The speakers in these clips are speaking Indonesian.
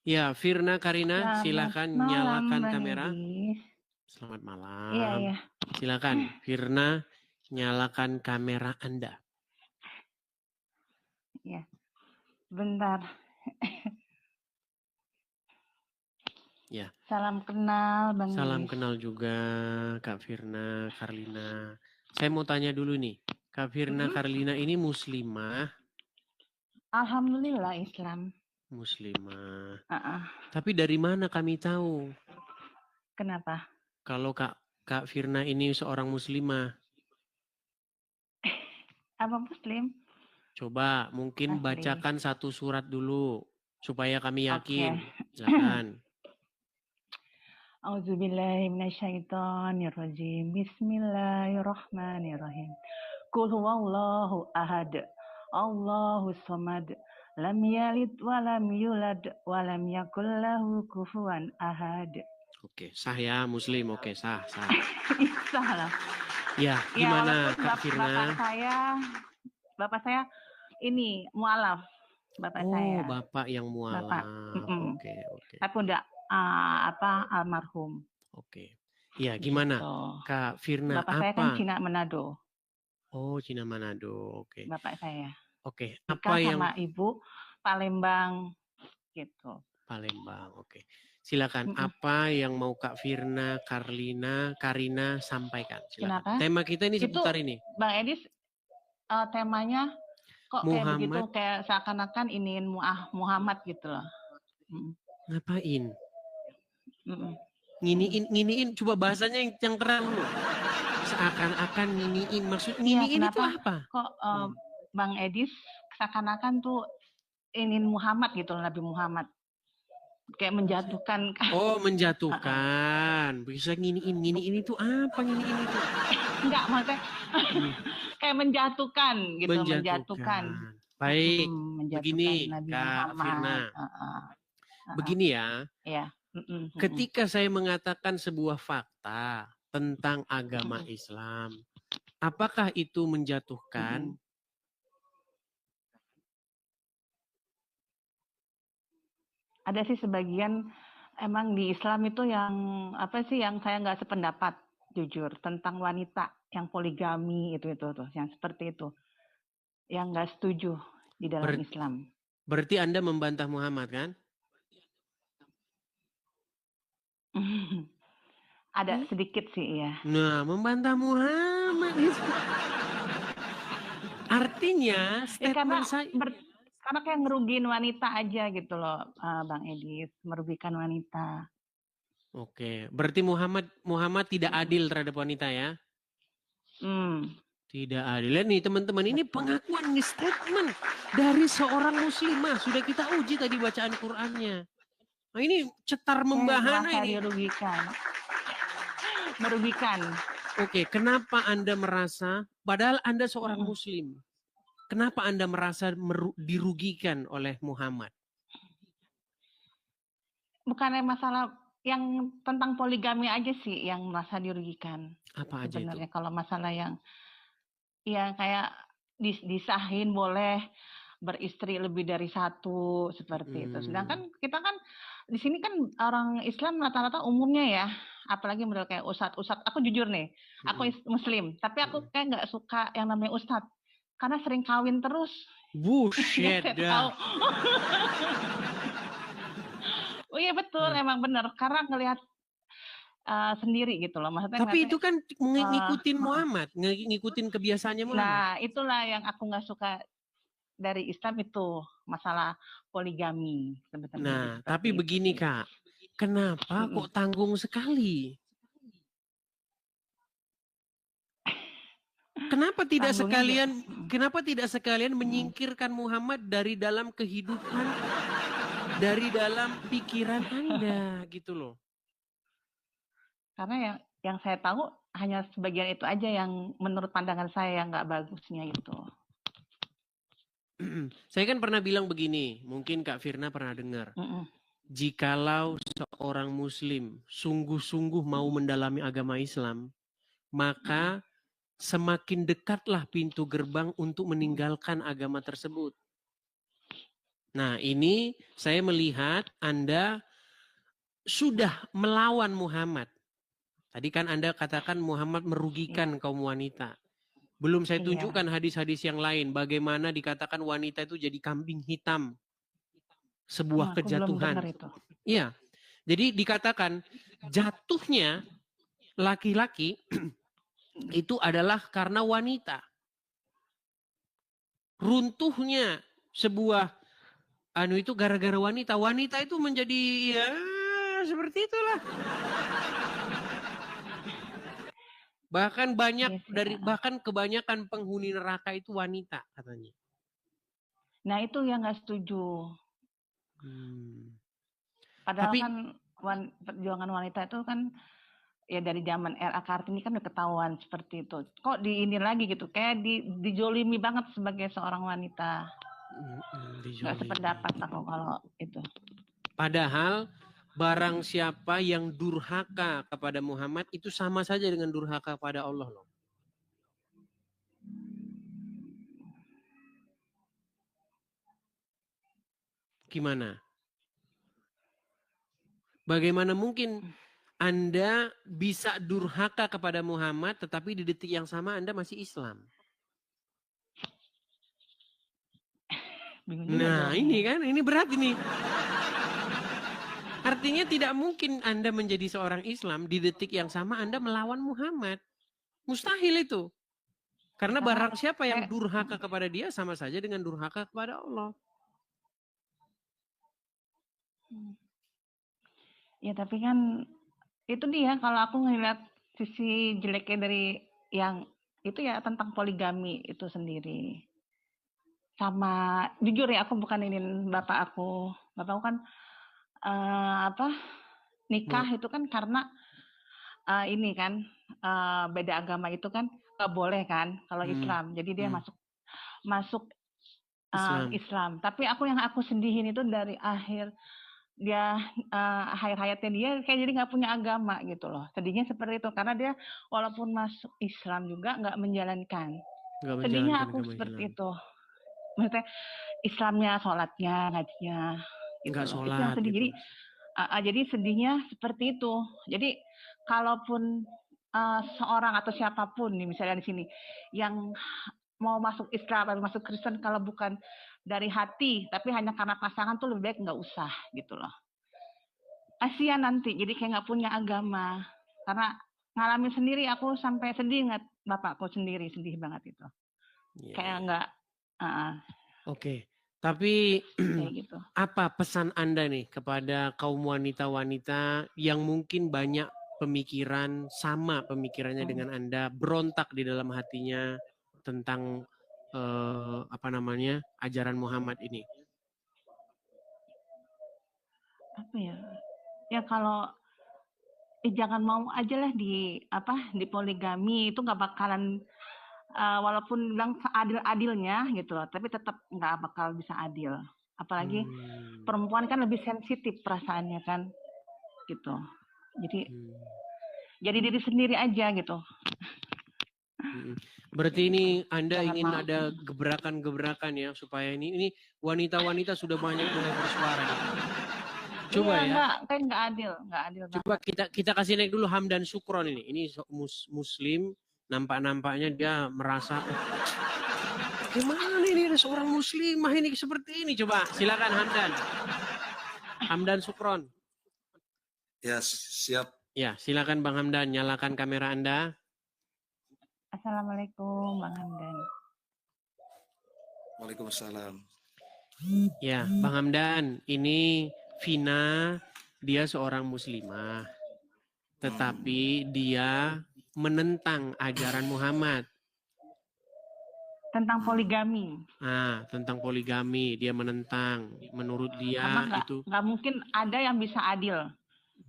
Ya, Firna, Karina, Selamat silakan malam, nyalakan Bang kamera. Edi. Selamat Iya, malam. iya. Silakan, Firna, nyalakan kamera Anda. Iya. Bentar. Ya. Salam kenal, Bang Salam Edi. kenal juga, Kak Firna, Karlina. Saya mau tanya dulu nih, Kak Firna, Karlina ini muslimah? Alhamdulillah Islam. Muslimah. Uh-uh. Tapi dari mana kami tahu Kenapa? kalau Kak Firna ini seorang muslimah? Apa Muslim? Coba mungkin Asli. bacakan satu surat dulu supaya kami Oke. yakin. Silakan. Auzubillahi minasyaitonirrajim. Bismillahirrahmanirrahim. Qul huwallahu ahad. Allahus samad. Lam yalid wa lam yulad wa lam yakul lahu kufuwan ahad. Oke, sah ya, muslim. Oke, sah. Salah. Ya, Ya, gimana walaupun Kak Firna? bapak saya ini mualaf, bapak Oh, saya, Bapak yang bapak, mualaf. Oke. tapi udah almarhum Oke. Ya, gimana? gitu. Kak Firna, Bapak saya kan apa? Cina Manado, Oh, Cina Manado. Oke. bapak saya Oke, apa nikah yang sama ibu Palembang gitu. Palembang? Oke. Silakan, Mm-mm. apa yang mau Kak Firna, Karina sampaikan? Silakan. Kenapa? Tema kita ini Itu seputar ini. Bang Edis temanya kok kayak begitu, Muhammad kayak seakan-akan iniin Muhammad gitu loh. ngapain? Mm-mm. Nginiin, coba bahasanya yang terang dulu. Seakan-akan nginiin, maksud Iya, nginiin itu kenapa apa? kok Bang Edis seakan-akan tuh ingin Muhammad gitu, Nabi Muhammad. Kayak menjatuhkan. Oh, menjatuhkan. Bisa nginiin itu apa nginiin itu? Enggak, maksudnya kayak menjatuhkan gitu, menjatuhkan. Menjatuhkan. Baik, Menjatuhkan begini Nabi Kak Muhammad. Firna. Begini ya, Ya. ketika saya mengatakan sebuah fakta tentang agama Islam, apakah itu menjatuhkan? Ada sih sebagian emang di Islam itu yang apa sih yang saya nggak sependapat jujur tentang wanita yang poligami itu tuh yang seperti itu yang nggak setuju di dalam Islam. Berarti Anda membantah Muhammad kan? Ada sedikit sih ya. Nah, membantah Muhammad itu. Artinya statement saya karena kayak ngerugiin wanita aja gitu loh, Bang Edis, merugikan wanita. Oke, berarti Muhammad tidak adil terhadap wanita ya? Tidak adil. Nih teman-teman, ini pengakuan statement dari seorang muslimah. Sudah kita uji tadi bacaan Qur'annya. Nah, ini cetar membahana ini. Merugikan. Oke, kenapa Anda merasa, padahal Anda seorang muslim, kenapa Anda merasa dirugikan oleh Muhammad? Bukannya masalah yang tentang poligami aja sih yang merasa dirugikan. Apa aja sebenarnya itu? Kalau masalah yang ya kayak disahin boleh beristri lebih dari satu seperti itu. Sedangkan kita kan di sini kan orang Islam rata-rata umumnya ya, apalagi model kayak ustadz. Aku jujur nih, aku Muslim, tapi aku kayak nggak suka yang namanya ustadz karena sering kawin terus. Buset dah. Oh iya betul, emang bener. Karena ngelihat sendiri gitu loh. Maksudnya tapi itu kan ngikutin Muhammad, ngikutin kebiasaannya Muhammad. Nah, itulah yang aku nggak suka dari Islam itu, masalah poligami sebenarnya. Nah, tapi begini Kak, kenapa kok tanggung sekali? Kenapa tidak sekalian menyingkirkan Muhammad dari dalam kehidupan, dari dalam pikiran Anda gitu loh? Karena yang saya tahu hanya sebagian itu aja yang menurut pandangan saya yang nggak bagusnya itu. Saya kan pernah bilang begini, mungkin Kak Firna pernah dengar. Jikalau seorang muslim sungguh-sungguh mau mendalami agama Islam, maka semakin dekatlah pintu gerbang untuk meninggalkan agama tersebut. Nah, ini saya melihat Anda sudah melawan Muhammad. Tadi kan Anda katakan Muhammad merugikan kaum wanita. Belum saya tunjukkan hadis-hadis yang lain. Bagaimana dikatakan wanita itu jadi kambing hitam. Sebuah kejatuhan. Iya. Jadi dikatakan jatuhnya laki-laki itu adalah karena wanita. Runtuhnya sebuah itu gara-gara wanita. Wanita itu menjadi ya seperti itulah. Bahkan bahkan kebanyakan penghuni neraka itu wanita katanya. Nah, itu yang nggak setuju. Padahal kan perjuangan wanita itu kan ya dari zaman era Kartini kan udah ketahuan seperti itu. Kok di ini lagi gitu, kayak dijolimi banget sebagai seorang wanita. Nggak sependapat aku kalau itu. Padahal barang siapa yang durhaka kepada Muhammad itu sama saja dengan durhaka pada Allah loh. Gimana? Bagaimana mungkin Anda bisa durhaka kepada Muhammad tetapi di detik yang sama Anda masih Islam? Nah ini kan, ini berat ini. Artinya tidak mungkin Anda menjadi seorang Islam di detik yang sama Anda melawan Muhammad. Mustahil itu. Karena barang siapa yang durhaka kepada dia sama saja dengan durhaka kepada Allah. Ya tapi kan itu dia kalau aku ngeliat sisi jeleknya dari yang itu ya tentang poligami itu sendiri. Sama jujur ya aku bukan ini bapak aku kan nikah itu kan karena ini kan beda agama itu kan nggak boleh kan kalau Islam, jadi dia masuk Islam. Tapi yang aku sedihin itu dari akhir hayatnya dia kayak jadi nggak punya agama gitu loh. Sedihnya seperti itu karena dia walaupun masuk Islam juga nggak menjalankan. Sedihnya aku seperti itu. Maksudnya Islamnya, sholatnya, ngajinya gitu loh. Itu yang sedih. Gitu. Jadi sedihnya seperti itu. Jadi kalaupun seorang atau siapapun nih misalnya di sini yang mau masuk Islam atau masuk Kristen kalau bukan dari hati tapi hanya karena pasangan tuh lebih baik nggak usah gitu loh. Kasian nanti jadi kayak nggak punya agama karena ngalamin sendiri aku sampai sedih ingat bapakku sendiri sedih banget itu. Kayak nggak. Oke. Tapi gitu. Apa pesan Anda nih kepada kaum wanita-wanita yang mungkin banyak pemikiran sama pemikirannya dengan Anda, berontak di dalam hatinya tentang ajaran Muhammad ini? Apa ya? Ya kalau jangan mau aja lah di poligami itu nggak bakalan walaupun bilang seadil-adilnya gitu loh, tapi tetap nggak bakal bisa adil. Apalagi perempuan kan lebih sensitif perasaannya kan, gitu. Jadi diri sendiri aja gitu. Berarti ini Anda ingin ada gebrakan-gebrakan ya supaya ini wanita-wanita sudah banyak mulai bersuara. Coba ya. Nggak adil. Coba kita kasih naik dulu Hamdan Sukron ini. Ini Muslim. Nampak-nampaknya dia merasa gimana ini ada seorang muslimah ini seperti ini. Coba silakan Hamdan. Hamdan Sukron. Ya, siap. Ya, silakan Bang Hamdan, nyalakan kamera Anda. Assalamualaikum Bang Hamdan. Waalaikumsalam. Ya, Bang Hamdan, ini Vina, dia seorang muslimah. Tetapi dia menentang ajaran Muhammad. Tentang poligami. Tentang poligami dia menentang. Menurut dia karena itu nggak mungkin ada yang bisa adil.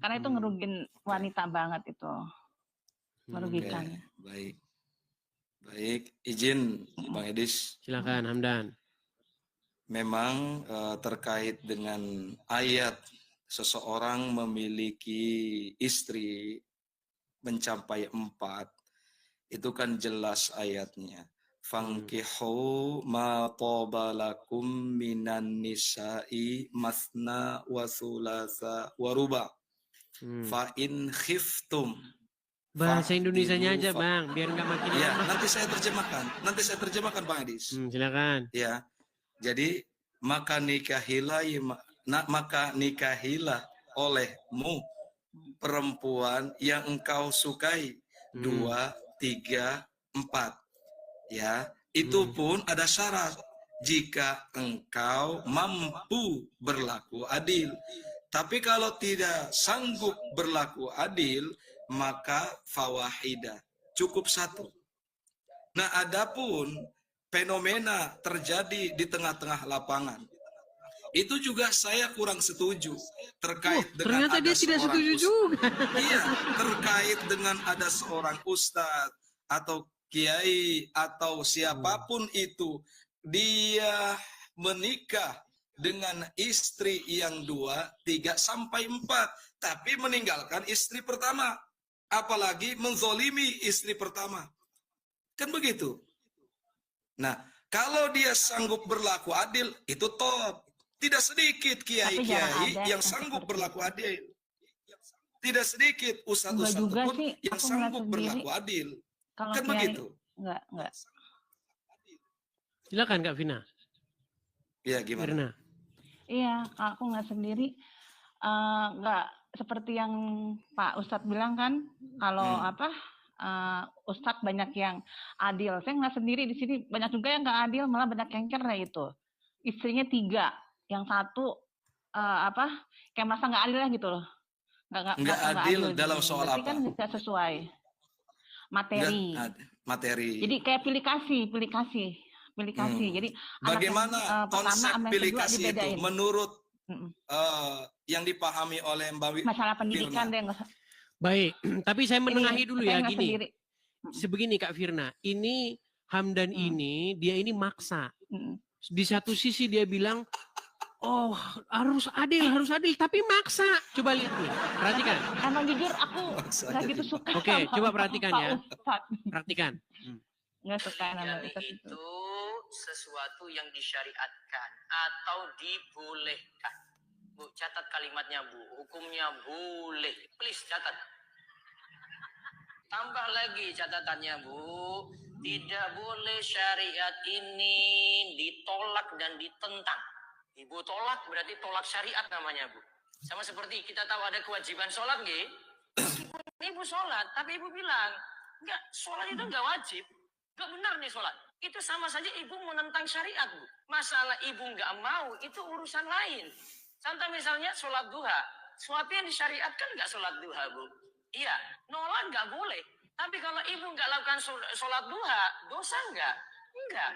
Karena itu ngerugin wanita banget itu. Merugikan. Okay. Baik, izin Bang Edis. Silakan Hamdan. Memang terkait dengan ayat seseorang memiliki istri mencapai 4, itu kan jelas ayatnya. Fankihu ma toba lakum minan nisa'i masna wa thulatha wa ruba. Fa in khiftum. Bahasa Indonesianya aja, fa'dilu Bang, biar nggak makin Ya, lama. nanti saya terjemahkan. Nanti saya terjemahkan, Bang Edis. Silakan. Ya. Jadi maka nikahilah olehmu perempuan yang engkau sukai 2, 3, 4. Ya, itu pun ada syarat jika engkau mampu berlaku adil. Tapi kalau tidak sanggup berlaku adil, maka fawahidah, cukup 1. Nah, adapun fenomena terjadi di tengah-tengah lapangan, itu juga saya kurang setuju terkait dengan ternyata dia tidak setuju juga. Iya, terkait dengan ada seorang ustadz atau kiai atau siapapun itu, dia menikah dengan istri yang 2, 3, sampai 4, tapi meninggalkan istri pertama, apalagi menzolimi istri pertama. Kan begitu. Nah, kalau dia sanggup berlaku adil, itu top. Tidak sedikit kiai-kiai yang sanggup berlaku adil. Tidak sedikit ustadz-ustadz pun yang sanggup berlaku adil. Kan begitu. Enggak. Silakan Kak Vina. Iya, gimana? Iya, aku nggak sendiri. Nggak seperti yang Pak Ustadz bilang kan, kalau Ustadz banyak yang adil. Saya nggak sendiri di sini, banyak juga yang nggak adil, malah banyak yang cerai itu. Istrinya 3, yang 1 kayak masa nggak adil lah gitu loh. Nggak adil dalam soal berarti apa? Kan nggak sesuai materi. Materi. Jadi kayak pilih kasih. Jadi bagaimana konsep pilih kasih itu menurut yang dipahami oleh Mbak Wi? Masalah pendidikan deh. Baik, tapi saya menengahi dulu ya gini. Sendiri. Sebegini Kak Firna, ini Hamdan ini dia ini maksa. Di satu sisi dia bilang, oh harus adil, tapi maksa. Coba lihat nih, perhatikan. Emang jujur aku nggak gitu suka. Oke, coba perhatikan ya. Perhatikan. Nggak suka nama itu sesuatu yang disyariatkan atau dibolehkan. Bu, catat kalimatnya Bu. Hukumnya boleh. Please catat. Tambah lagi catatannya Bu. Tidak boleh syariat ini ditolak dan ditentang. Ibu tolak berarti tolak syariat namanya Bu. Sama seperti kita tahu ada kewajiban sholat nggih. Ibu sholat, tapi ibu bilang, enggak, sholat itu enggak wajib. Enggak benar nih sholat. Itu sama saja ibu menentang syariat Bu. Masalah ibu enggak mau itu urusan lain. Contoh misalnya sholat duha. Suatu yang disyariatkan enggak sholat duha Bu. Iya, nolak enggak boleh. Tapi kalau ibu enggak lakukan sholat duha, dosa enggak? Enggak.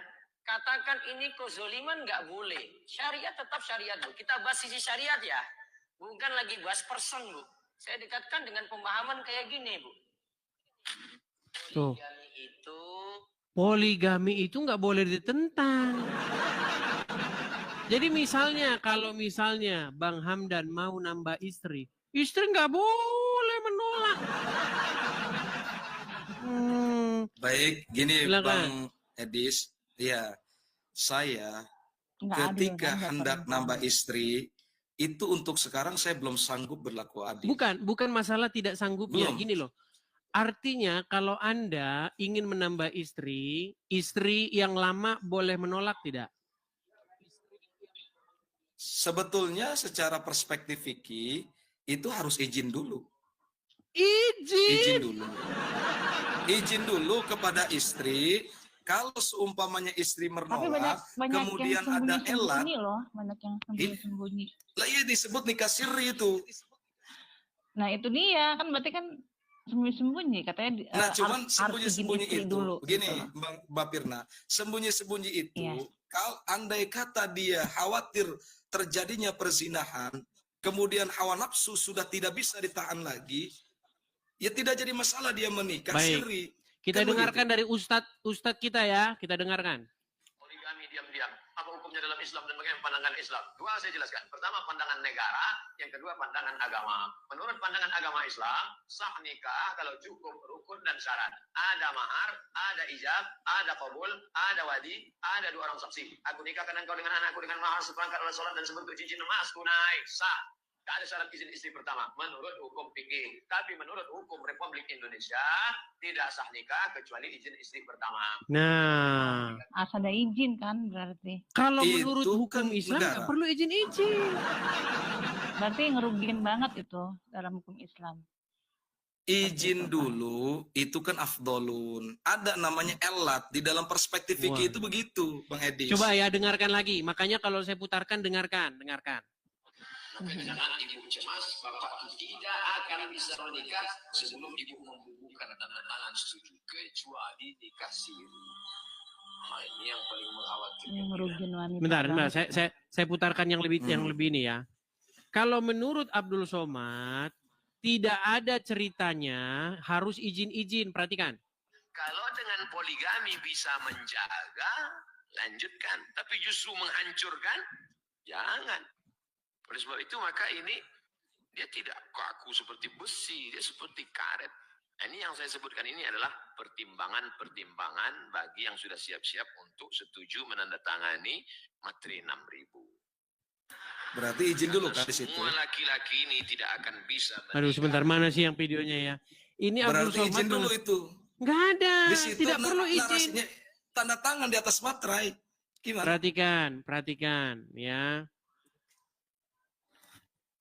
Katakan ini kezoliman enggak boleh. Syariat tetap syariat Bu. Kita bahas sisi syariat ya. Bukan lagi bahas person Bu. Saya dekatkan dengan pemahaman kayak gini Bu. Poligami itu nggak boleh ditentang. Jadi misalnya kalau misalnya Bang Hamdan mau nambah istri nggak boleh menolak. Baik, gini Silakan. Bang Edis, ya saya ketika hendak nambah istri itu untuk sekarang saya belum sanggup berlaku adil. Bukan masalah tidak sanggupnya, gini loh. Artinya kalau Anda ingin menambah istri yang lama boleh menolak tidak? Sebetulnya secara perspektif fikih itu harus izin dulu. Izin dulu kepada istri. Kalau seumpamanya istri menolak, kemudian ada elat. Banyak yang sembunyi-sembunyi. Lah iya disebut nikah siri itu. Nah itu dia kan berarti kan sembunyi-sembunyi katanya. Nah cuman sembunyi-sembunyi itu dulu, begini gitu. Mbak Pirna, sembunyi-sembunyi itu kalau andai kata dia khawatir terjadinya perzinahan, kemudian hawa nafsu sudah tidak bisa ditahan lagi, ya tidak jadi masalah dia menikah siri. Kita kan dengarkan begitu dari Ustadz kita ya, kita dengarkan. Poligami diam-diam. Apa hukumnya hukumnya dalam Islam dan bagaimana pandangan Islam. Dua saya jelaskan. Pertama pandangan negara, yang kedua pandangan agama. Menurut pandangan agama Islam, sah nikah kalau cukup rukun dan syarat. Ada mahar, ada ijab, ada qabul, ada wali, ada dua orang saksi. Aku nikahkan engkau dengan anakku dengan mahar seperangkat alat sholat dan sebentuk cincin emas tunai. Sah. Tidak ada syarat izin istri pertama menurut hukum fikih. Tapi menurut hukum Republik Indonesia tidak sah nikah kecuali izin istri pertama. Nah, Asal ada izin kan berarti. kalau Itu menurut hukum kan Islam negara. nggak perlu izin-izin. Berarti ngerugiin banget itu dalam hukum Islam. Izin dulu itu kan afdolun. Ada namanya elat di dalam perspektif fikih itu begitu, Bang Edis. Coba ya dengarkan lagi. Makanya kalau saya putarkan dengarkan. Maka jangan ibu cemas, bapak tidak akan bisa menikah sebelum ibu membubuhkan tanda tangan setuju kecuali nikah siri. Nah, ini yang paling mengkhawatirkan. Ngerugiin wanita. Bentar, banget. saya putarkan yang lebih ini ya. Kalau menurut Abdul Somad tidak ada ceritanya harus izin-izin. Perhatikan. Kalau dengan poligami bisa menjaga, lanjutkan. Tapi justru menghancurkan, jangan. Oleh sebab itu maka ini dia tidak kaku seperti besi, dia seperti karet. Nah, ini yang saya sebutkan ini adalah pertimbangan-pertimbangan bagi yang sudah siap-siap untuk setuju menandatangani materi 6.000. Berarti izin dulu kan di situ. Semua laki-laki ini tidak akan bisa. Aduh, sebentar, mana sih yang videonya ya? Ini Abdul Berarti Somad izin dulu itu. nggak ada, Di situ tidak perlu izin. narasinya tanda tangan di atas materai. Gimana? Perhatikan ya.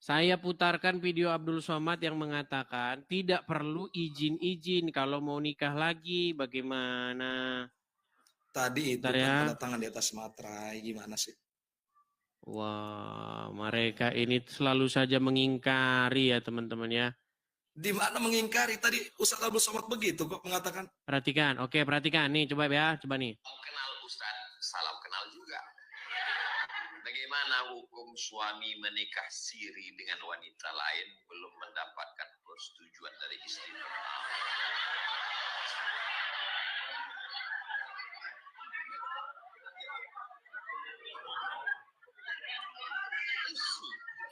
Saya putarkan video Abdul Somad yang mengatakan tidak perlu izin-izin kalau mau nikah lagi. Bagaimana? Tadi itu Bentar kan ya. tanda tangan di atas materai. Gimana sih? Wah, mereka ini selalu saja mengingkari ya teman-teman ya. Di mana mengingkari tadi Ustaz Abdul Somad begitu kok mengatakan. Perhatikan, oke perhatikan nih, coba ya, coba nih. Kenal Ustaz, salam kenal juga. Bagaimana hukum suami menikah siri dengan wanita lain belum mendapatkan persetujuan dari istri pertama?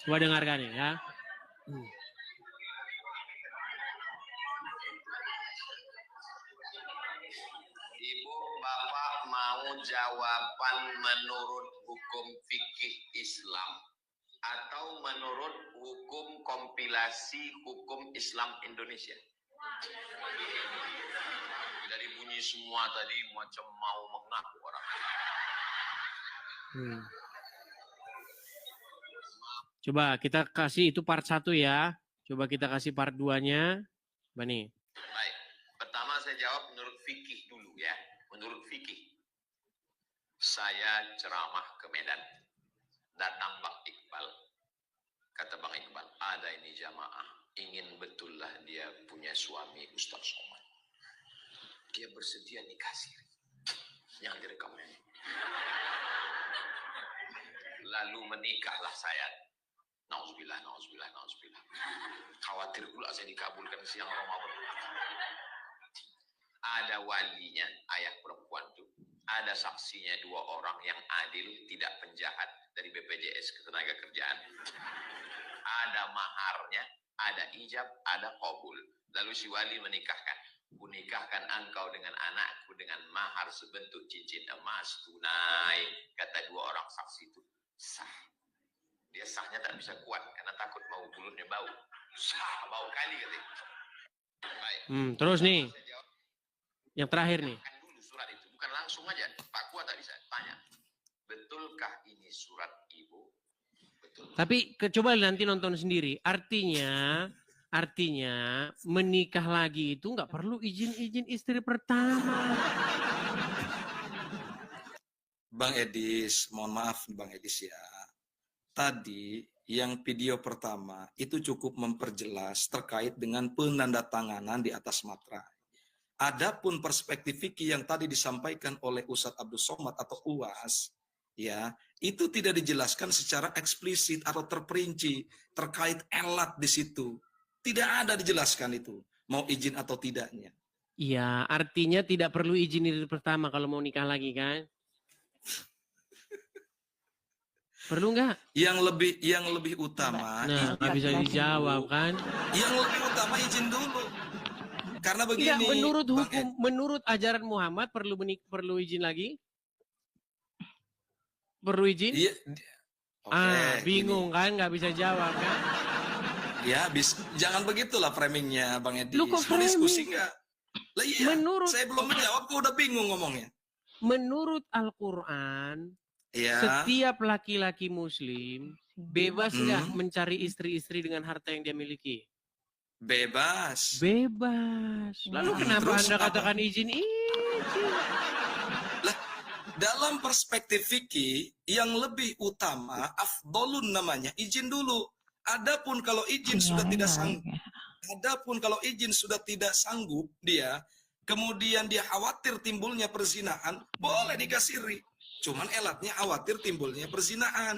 Coba dengarkan nih ya. Ibu, bapak mau jawaban menurut hukum fikih Islam atau menurut hukum kompilasi hukum Islam Indonesia? Dari bunyi semua tadi macam mau mengaku orang. Coba kita kasih itu part 1 ya. Coba kita kasih part 2-nya. Coba nih. Baik, pertama saya jawab menurut fikih dulu ya. Menurut fikih, saya ceramah ke Medan. Datang Bang Iqbal. Kata Bang Iqbal, ada ini jamaah. Ingin betullah dia punya suami Ustaz Somad. Dia bersedia nikah siri. Yang direkam. Lalu menikahlah saya. Nauzubillah. Khawatir pula saya dikabulkan siang Ramadan. Ada walinya, ayah perempuan itu. Ada saksinya 2 orang yang adil, tidak penjahat dari BPJS Ketenagakerjaan. Ada maharnya, ada ijab, ada qabul. Lalu si wali menikahkan. Kunikahkan engkau dengan anakku dengan mahar sebentuk cincin emas tunai. Kata 2 orang saksi itu sah. Dia sahnya tak bisa kuat karena takut mau mulutnya bau. Sah, bau kali katanya. Baik. Terus nih, yang terakhir nih. Kan dulu surat itu, bukan langsung aja. Pak Kuat tak bisa tanya. Betulkah ini surat ibu? Betul. Tapi coba nanti nonton sendiri. Artinya menikah lagi itu nggak perlu izin istri pertama. Bang Edis, mohon maaf Bang Edis ya. Tadi yang video pertama itu cukup memperjelas terkait dengan penandatanganan di atas materai. Adapun perspektif fikih yang tadi disampaikan oleh Ustadz Abdul Somad atau UAS, ya, itu tidak dijelaskan secara eksplisit atau terperinci terkait elat di situ. Tidak ada dijelaskan itu, mau izin atau tidaknya. Iya, artinya tidak perlu izin istri pertama kalau mau nikah lagi kan? Perlu nggak? Yang lebih utama, Nah, nggak bisa jelasin. dijawab kan? yang lebih utama izin dulu. Karena Tidak, begini, menurut Bang hukum, menurut ajaran Muhammad perlu izin lagi? Perlu izin? Iya. Oke, Bingung gini. kan? Nggak bisa jawab kan? Ya, jangan begitulah framingnya, Bang Edi. Lu kok Mau diskusi framing? nggak? Lah iya, Menurut saya belum menjawab, kok udah bingung ngomongnya. menurut Al-Quran, Ya, setiap laki-laki Muslim bebas nggak Hmm. mencari istri-istri dengan harta yang dia miliki? bebas. Bebas. Lalu kenapa Terus Anda apa? katakan izin? Lah, dalam perspektif fikih yang lebih utama, afdolun namanya, izin dulu. Adapun kalau izin sudah tidak sanggup, dia, kemudian dia khawatir timbulnya perzinahan, boleh dikasih ri. Cuman elatnya khawatir timbulnya perzinahan.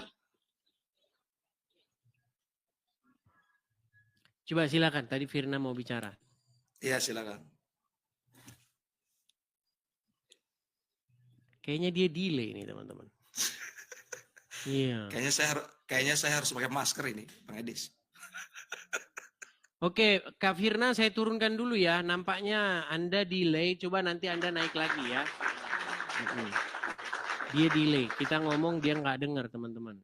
Coba silakan. Tadi Firna mau bicara. Ya, silakan. Kayaknya dia delay nih teman-teman. Iya. Kayaknya saya harus pakai masker ini, Bang Edis. Oke, Kak Firna saya turunkan dulu ya. Nampaknya Anda delay. Coba nanti Anda naik lagi ya. Dia delay. Kita ngomong dia nggak dengar teman-teman.